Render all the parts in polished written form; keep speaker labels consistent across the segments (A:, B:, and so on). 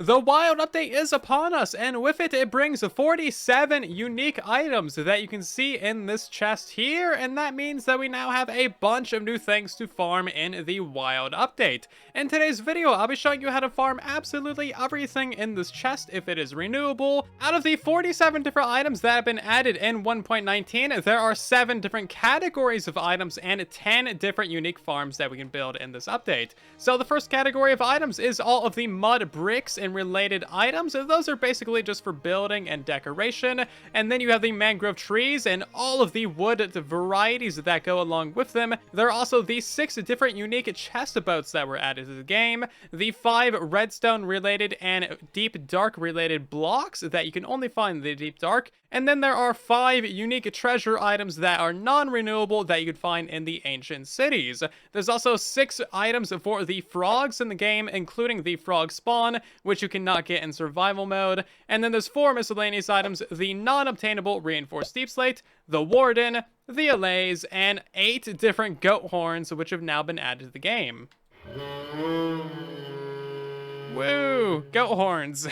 A: The wild update is upon us, and with it, it brings 47 unique items that you can see in this chest here, and that means that we now have a bunch of new things to farm in the wild update. In today's video, I'll be showing you how to farm absolutely everything in this chest if it is renewable. Out of the 47 different items that have been added in 1.19, there are 7 different categories of items and 10 different unique farms that we can build in this update. So the first category of items is all of the mud bricks and related items, and those are basically just for building and decoration. And then you have the mangrove trees and all of the wood varieties that go along with them. There are also the 6 different unique chest boats that were added to the game, the 5 redstone related and deep dark related blocks that you can only find in the deep dark, and then there are 5 unique treasure items that are non-renewable that you can find in the ancient cities. There's also 6 items for the frogs in the game, including the frog spawn, which you cannot get in survival mode. And then there's 4 miscellaneous items: the non-obtainable reinforced deep slate, the warden, the allays, and 8 different goat horns, which have now been added to the game. Woo! Goat horns.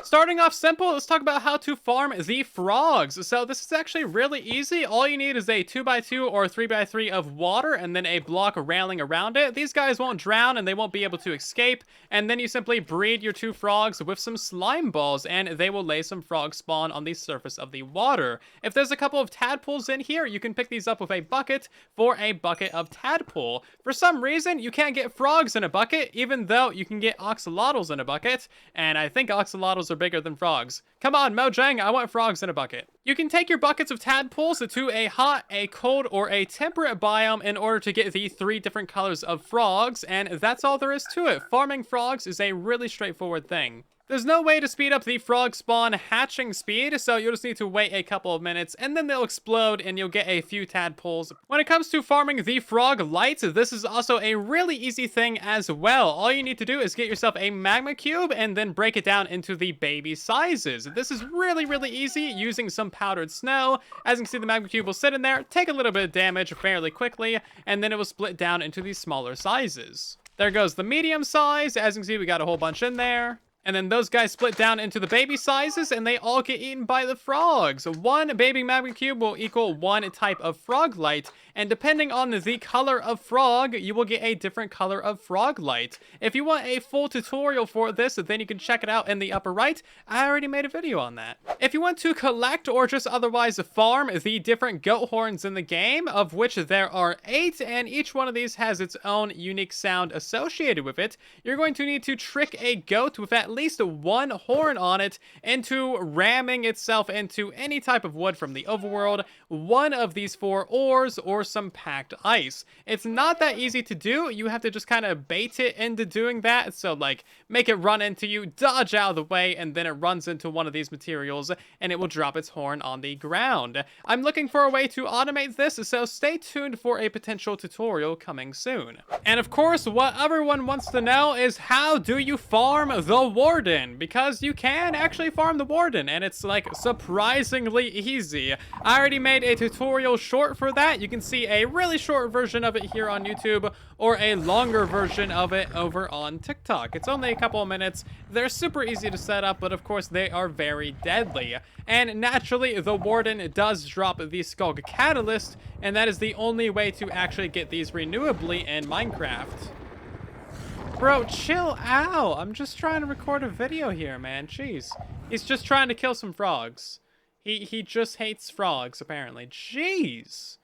A: Starting off simple, let's talk about how to farm the frogs. So this is actually really easy. All you need is a 2x2 or 3x3 of water and then a block railing around it. These guys won't drown and they won't be able to escape. And then you simply breed your 2 frogs with some slime balls and they will lay some frog spawn on the surface of the water. If there's a couple of tadpoles in here, you can pick these up with a bucket for a bucket of tadpole. For some reason, you can't get frogs in a bucket, even though you can get axolotls in a bucket, and I think axolotls are bigger than frogs. Come on, Mojang, I want frogs in a bucket. You can take your buckets of tadpoles to a hot, a cold, or a temperate biome in order to get the 3 different colors of frogs, and that's all there is to it. Farming frogs is a really straightforward thing. There's no way to speed up the frog spawn hatching speed, so you'll just need to wait a couple of minutes, and then they'll explode, and you'll get a few tadpoles. When it comes to farming the froglights, this is also a really easy thing as well. All you need to do is get yourself a magma cube, and then break it down into the baby sizes. This is really easy using some powdered snow. As you can see, the magma cube will sit in there, take a little bit of damage fairly quickly, and then it will split down into these smaller sizes. There goes the medium size. As you can see, we got a whole bunch in there. And then those guys split down into the baby sizes, and they all get eaten by the frogs. 1 baby magma cube will equal 1 type of froglight, and depending on the color of frog, you will get a different color of froglight. If you want a full tutorial for this, then you can check it out in the upper right. I already made a video on that. If you want to collect or just otherwise farm the different goat horns in the game, of which there are 8, and each one of these has its own unique sound associated with it, you're going to need to trick a goat with at least 1 horn on it into ramming itself into any type of wood from the overworld, 1 of these 4 ores, or some packed ice. It's not that easy to do. You have to just kind of bait it into doing that. So like make it run into you, dodge out of the way, and then it runs into one of these materials and it will drop its horn on the ground. I'm looking for a way to automate this, so stay tuned for a potential tutorial coming soon. And of course, what everyone wants to know is, how do you farm the warden? Because you can actually farm the warden, and it's like surprisingly easy. I already made a tutorial short for that. You can see a really short version of it here on YouTube, or a longer version of it over on TikTok. It's only a couple of minutes. They're super easy to set up, but of course they are very deadly. And naturally, the warden does drop the Skulk catalyst, and that is the only way to actually get these renewably in Minecraft. Bro, chill out. I'm just trying to record a video here, man. Jeez. He's just trying to kill some frogs. He just hates frogs, apparently. Jeez.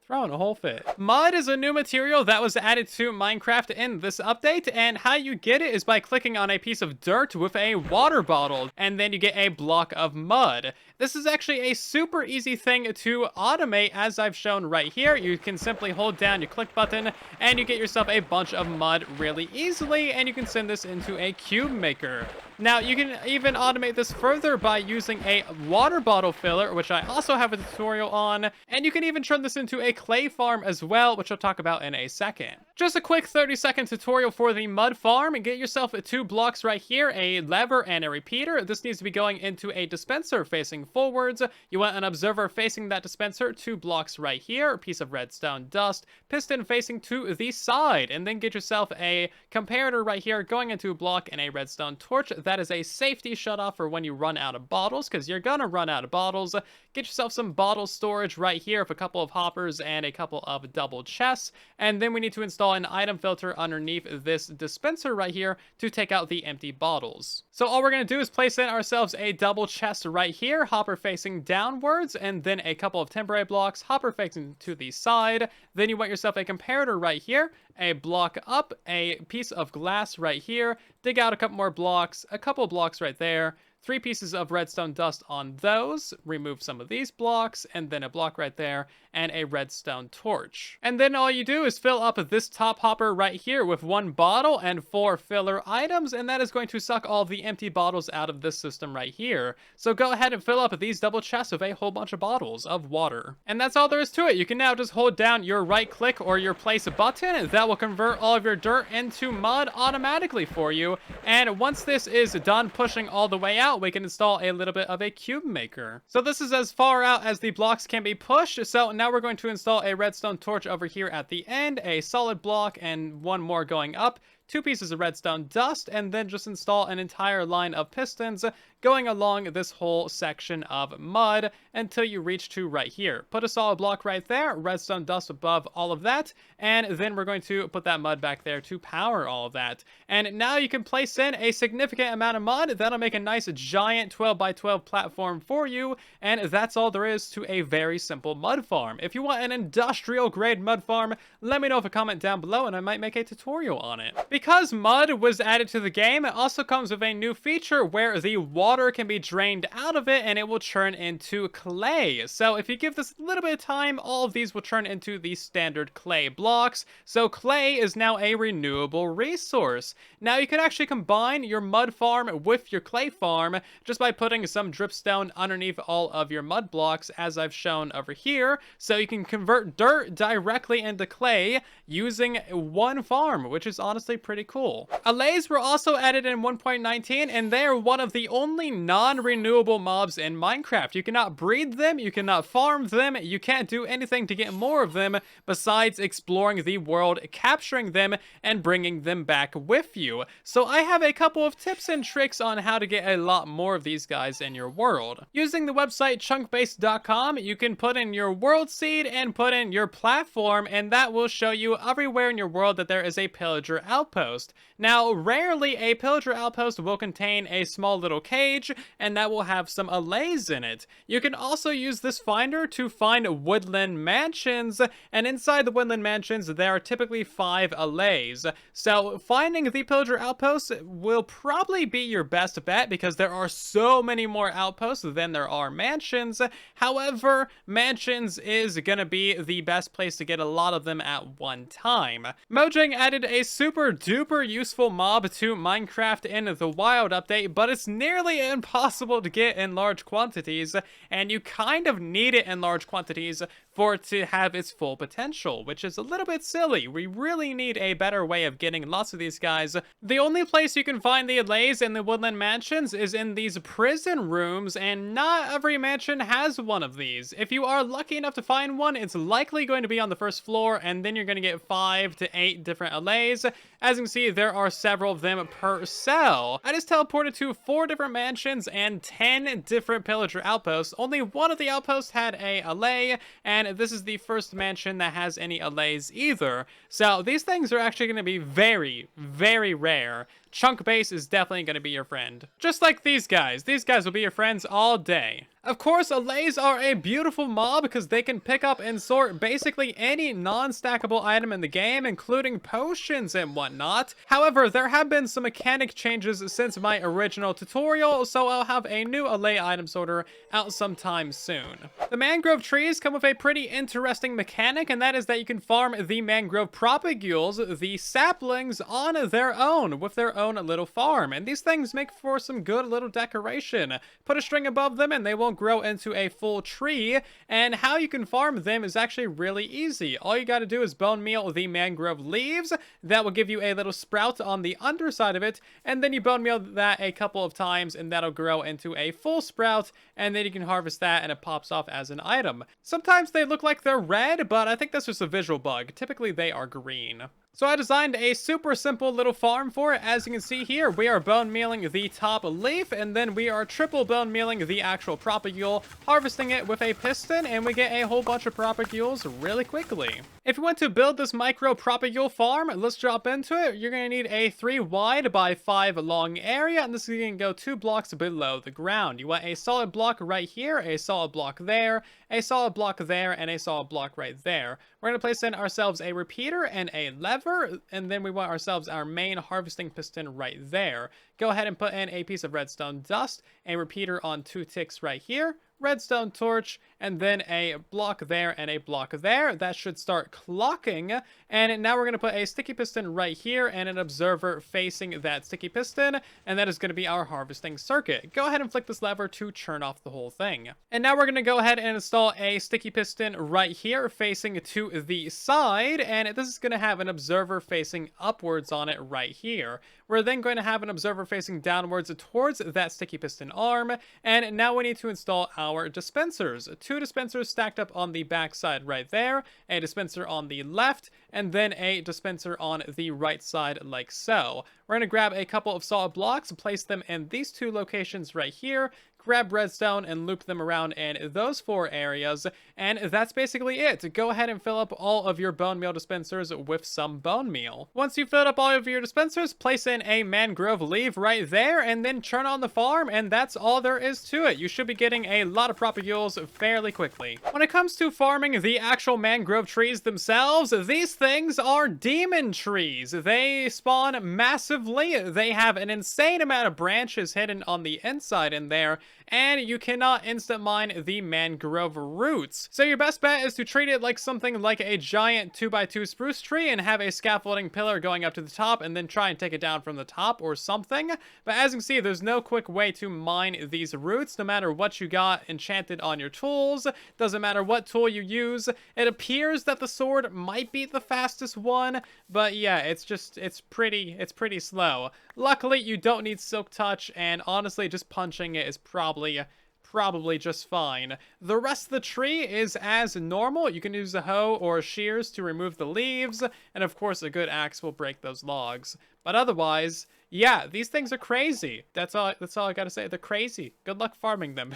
A: Throwing a whole fit. Mud is a new material that was added to Minecraft in this update, and how you get it is by clicking on a piece of dirt with a water bottle, and then you get a block of mud. This is actually a super easy thing to automate, as I've shown right here. You can simply hold down your click button, and you get yourself a bunch of mud really easily, and you can send this into a cube maker. Now, you can even automate this further by using a water bottle filler, which I also have a tutorial on, and you can even turn this into a clay farm as well, which I'll talk about in a second. Just a quick 30-second tutorial for the mud farm. Get yourself 2 blocks right here, a lever and a repeater. This needs to be going into a dispenser facing forwards. You want an observer facing that dispenser, 2 blocks right here, a piece of redstone dust, piston facing to the side, and then get yourself a comparator right here going into a block and a redstone torch. That is a safety shutoff for when you run out of bottles, because you're gonna run out of bottles. Get yourself some bottle storage right here with a couple of hoppers and a couple of double chests, and then we need to install an item filter underneath this dispenser right here to take out the empty bottles. So all we're gonna do is place in ourselves a double chest right here, hopper facing downwards, and then a couple of temporary blocks, hopper facing to the side. Then you want yourself a comparator right here, a block up, a piece of glass right here, dig out a couple more blocks, a couple of blocks right there, 3 pieces of redstone dust on those, remove some of these blocks, and then a block right there, and a redstone torch. And then all you do is fill up this top hopper right here with 1 bottle and 4 filler items, and that is going to suck all the empty bottles out of this system right here. So go ahead and fill up these double chests with a whole bunch of bottles of water. And that's all there is to it. You can now just hold down your right click or your place button. That will convert all of your dirt into mud automatically for you. And once this is done pushing all the way out, we can install a little bit of a cube maker. So this is as far out as the blocks can be pushed. So now we're going to install a redstone torch over here at the end, a solid block, and 1 more going up, 2 pieces of redstone dust, and then just install an entire line of pistons going along this whole section of mud until you reach to right here. Put a solid block right there, redstone dust above all of that, and then we're going to put that mud back there to power all of that. And now you can place in a significant amount of mud. That'll make a nice giant 12 by 12 platform for you, and that's all there is to a very simple mud farm. If you want an industrial grade mud farm, let me know in a comment down below and I might make a tutorial on it. Because mud was added to the game, it also comes with a new feature where the water can be drained out of it and it will turn into clay. So if you give this a little bit of time, all of these will turn into the standard clay blocks. So clay is now a renewable resource. Now you can actually combine your mud farm with your clay farm just by putting some dripstone underneath all of your mud blocks, as I've shown over here. So you can convert dirt directly into clay using 1 farm, which is honestly pretty cool. Allays were also added in 1.19, and they are one of the only non-renewable mobs in Minecraft. You cannot breed them, you cannot farm them, you can't do anything to get more of them besides exploring the world, capturing them, and bringing them back with you. So I have a couple of tips and tricks on how to get a lot more of these guys in your world. Using the website chunkbase.com, you can put in your world seed and put in your platform, and that will show you everywhere in your world that there is a pillager outpost. Now, rarely a pillager outpost will contain a small little cage, and that will have some allays in it. You can also use this finder to find woodland mansions, and inside the woodland mansions, there are typically 5 allays. So finding the pillager outpost will probably be your best bet because there are so many more outposts than there are mansions. However, mansions is gonna be the best place to get a lot of them at one time. Mojang added a super duper useful mob to Minecraft in the wild update, but it's nearly impossible to get in large quantities, and you kind of need it in large quantities for it to have its full potential, which is a little bit silly. We really need a better way of getting lots of these guys. The only place you can find the allays in the woodland mansions is in these prison rooms, and not every mansion has one of these. If you are lucky enough to find one, it's likely going to be on the first floor, and then you're going to get 5 to 8 different allays. As you can see, there are several of them per cell. I just teleported to 4 different mansions and 10 different pillager outposts. Only one of the outposts had a allay, and this is the first mansion that has any allays either. So these things are actually going to be very, very rare. Chunkbase is definitely going to be your friend. Just like these guys. These guys will be your friends all day. Of course, allays are a beautiful mob because they can pick up and sort basically any non-stackable item in the game, including potions and whatnot. However, there have been some mechanic changes since my original tutorial, so I'll have a new allay item sorter out sometime soon. The mangrove trees come with a pretty interesting mechanic, and that is that you can farm the mangrove propagules, the saplings, on their own with their own little farm. And these things make for some good little decoration. Put a string above them and they will grow into a full tree. And how you can farm them is actually really easy. All you gotta do is bone meal the mangrove leaves. That will give you a little sprout on the underside of it. And then you bone meal that a couple of times and that'll grow into a full sprout. And then you can harvest that and it pops off as an item. Sometimes they look like they're red, but I think that's just a visual bug. Typically they are green. So I designed a super simple little farm for it. As you can see here, we are bone mealing the top leaf, and then we are triple bone mealing the actual propagule, harvesting it with a piston, and we get a whole bunch of propagules really quickly. If you want to build this micro propagule farm, let's drop into it. You're going to need a 3 wide by 5 long area, and this is going to go 2 blocks below the ground. You want a solid block right here, a solid block there, a solid block there, and a solid block right there. We're going to place in ourselves a repeater and a lever, and then we want ourselves our main harvesting piston right there. Go ahead and put in a piece of redstone dust, a repeater on 2 ticks right here, redstone torch, and then a block there and a block there. That should start clocking. And now we're going to put a sticky piston right here and an observer facing that sticky piston, and that is going to be our harvesting circuit. Go ahead and flick this lever to turn off the whole thing. And now we're going to go ahead and install a sticky piston right here facing to the side, and this is going to have an observer facing upwards on it right here. We're then going to have an observer facing downwards towards that sticky piston arm, and now we need to install our dispensers. 2 dispensers stacked up on the back side right there, a dispenser on the left, and then a dispenser on the right side like so. We're going to grab a couple of solid blocks, place them in these 2 locations right here, grab redstone and loop them around in those 4 areas, and that's basically it. Go ahead and fill up all of your bone meal dispensers with some bone meal. Once you've filled up all of your dispensers, place in a mangrove leaf right there, and then turn on the farm, and that's all there is to it. You should be getting a lot of propagules fairly quickly. When it comes to farming the actual mangrove trees themselves, these things are demon trees. They spawn massively. They have an insane amount of branches hidden on the inside in there, and you cannot instant mine the mangrove roots. So your best bet is to treat it like something like a giant 2x2 spruce tree and have a scaffolding pillar going up to the top and then try and take it down from the top or something. But as you can see, there's no quick way to mine these roots, no matter what you got enchanted on your tools. Doesn't matter what tool you use. It appears that the sword might be the fastest one, but yeah, it's pretty slow. Luckily, you don't need silk touch, and honestly, just punching it is probably just fine. The rest of the tree is as normal. You can use a hoe or shears to remove the leaves, and of course a good axe will break those logs. But otherwise, yeah, these things are crazy. That's all I gotta say. They're crazy. Good luck farming them.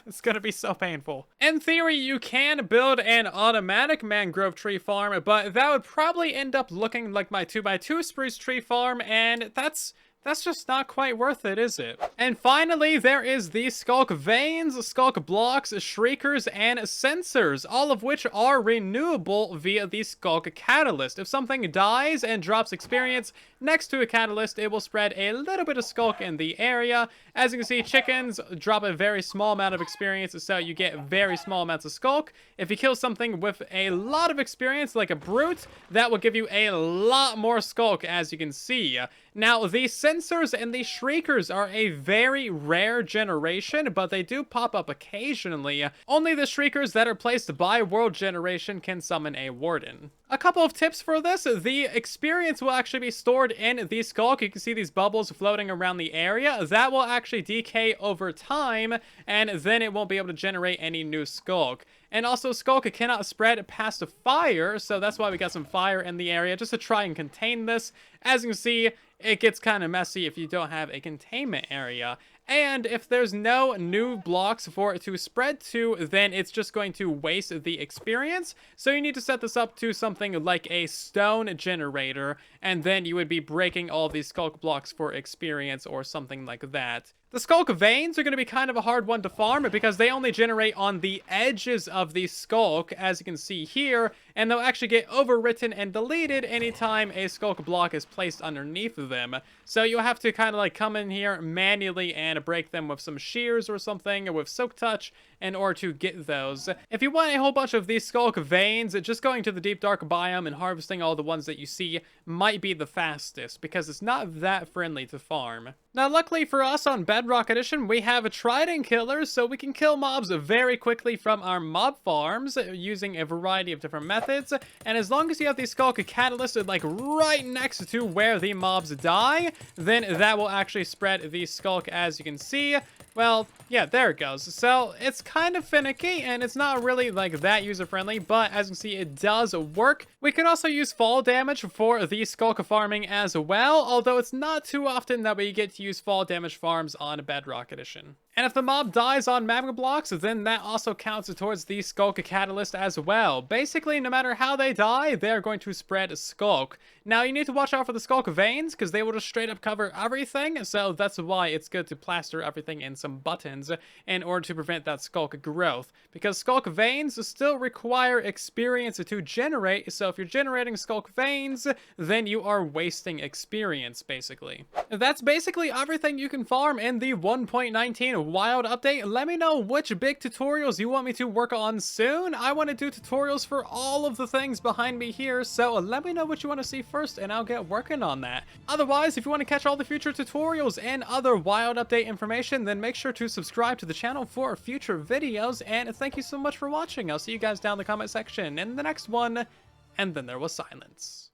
A: It's gonna be so painful. In theory, you can build an automatic mangrove tree farm, but that would probably end up looking like my 2x2 spruce tree farm, and that's just not quite worth it, is it? And finally, there is the Skulk veins, Skulk blocks, shriekers, and sensors, all of which are renewable via the Skulk catalyst. If something dies and drops experience next to a catalyst, it will spread a little bit of Skulk in the area. As you can see, chickens drop a very small amount of experience, so you get very small amounts of Skulk. If you kill something with a lot of experience, like a brute, that will give you a lot more Skulk, as you can see. Now, the sensors and the shriekers are a very rare generation, but they do pop up occasionally. Only the shriekers that are placed by world generation can summon a warden. A couple of tips for this: the experience will actually be stored in the Skulk. You can see these bubbles floating around the area. That will actually decay over time, and then it won't be able to generate any new Skulk. And also, Skulk cannot spread past a fire, so that's why we got some fire in the area, just to try and contain this. As you can see, it gets kind of messy if you don't have a containment area. And if there's no new blocks for it to spread to, then it's just going to waste the experience. So you need to set this up to something like a stone generator, and then you would be breaking all these Skulk blocks for experience or something like that. The Skulk veins are going to be kind of a hard one to farm because they only generate on the edges of the Skulk, as you can see here, and they'll actually get overwritten and deleted anytime a Skulk block is placed underneath them. So you'll have to kind of like come in here manually and break them with some shears or something, or with Silk Touch, in order to get those. If you want a whole bunch of these Skulk veins, just going to the Deep Dark biome and harvesting all the ones that you see might be the fastest, because it's not that friendly to farm. Now, luckily for us on Bedrock Edition, we have a Trident Killer, so we can kill mobs very quickly from our mob farms using a variety of different methods. And as long as you have the Skulk Catalyst like right next to where the mobs die, then that will actually spread the Skulk, as you can see. Well, yeah, there it goes. So it's kind of finicky, and it's not really like that user-friendly, but as you can see, it does work. We can also use fall damage for the Skulk farming as well, although it's not too often that we get to use fall damage farms on Bedrock Edition. And if the mob dies on magma blocks, then that also counts towards the Skulk Catalyst as well. Basically, no matter how they die, they're going to spread Skulk. Now, you need to watch out for the Skulk veins, because they will just straight up cover everything, so that's why it's good to plaster everything in some buttons in order to prevent that Skulk growth. Because Skulk veins still require experience to generate, so if you're generating Skulk veins, then you are wasting experience, basically. That's basically everything you can farm in the 1.19 Wild update. Let me know which big tutorials you want me to work on soon. I want to do tutorials for all of the things behind me here, so let me know what you want to see first and I'll get working on that. Otherwise, if you want to catch all the future tutorials and other Wild update information, then make sure to subscribe to the channel for future videos, and thank you so much for watching. I'll see you guys down in the comment section in the next one, and then there was silence.